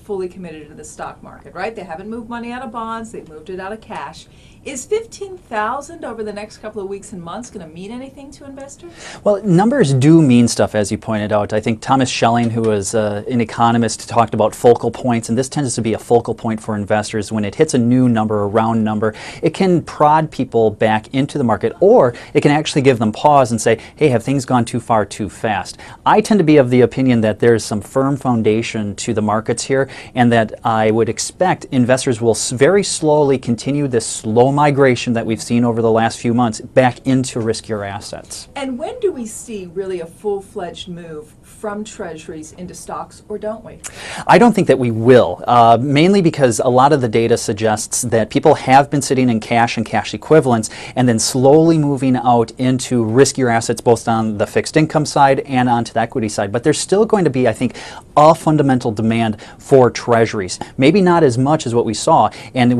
fully committed to the stock market, right? They haven't moved money out of bonds, they've moved it out of cash. Is 15,000 over the next couple of weeks and months going to mean anything to investors? Well, numbers do mean stuff, as you pointed out. I think Thomas Schelling, who is an economist, talked about focal points, and this tends to be a focal point for investors. When it hits a new number, a round number, it can prod people back into the market, or it can actually give them pause and say, hey, have things gone too far too fast? I tend to be of the opinion that there's some firm foundation to the markets here, and that I would expect investors will very slowly continue this slow migration that we've seen over the last few months back into riskier assets. And when do we see really a full-fledged move from treasuries into stocks, or don't we? I don't think that we will, mainly because a lot of the data suggests that people have been sitting in cash and cash equivalents and then slowly moving out into riskier assets, both on the fixed income side and onto the equity side. But there's still going to be, I think, a fundamental demand for treasuries. Maybe not as much as what we saw, and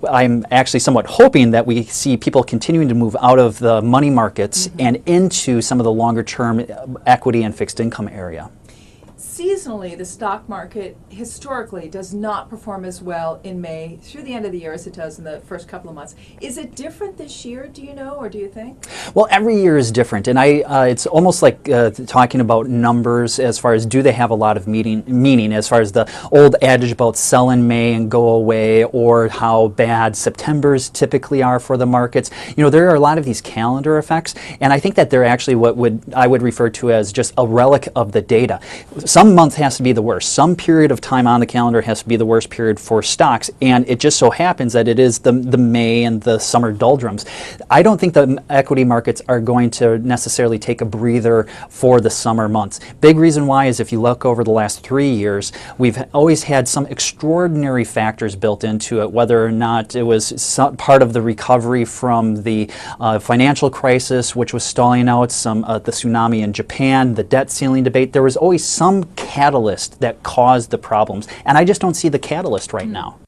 I'm actually somewhat hoping that we see people continuing to move out of the money markets and into some of the longer term equity and fixed income area. Seasonally, the stock market historically does not perform as well in May through the end of the year as it does in the first couple of months. Is it different this year, do you know, or do you think? Well, every year is different, and it's almost like talking about numbers as far as do they have a lot of meaning as far as the old adage about sell in May and go away, or how bad Septembers typically are for the markets. You know, there are a lot of these calendar effects, and I think that they're actually what I would refer to as just a relic of the data. Some month has to be the worst. Some period of time on the calendar has to be the worst period for stocks, and it just so happens that it is the May and the summer doldrums. I don't think the equity markets are going to necessarily take a breather for the summer months. Big reason why is if you look over the last 3 years, we've always had some extraordinary factors built into it, whether or not it was part of the recovery from the financial crisis, which was stalling out, the tsunami in Japan, the debt ceiling debate. There was always some catalyst that caused the problems, and I just don't see the catalyst right now.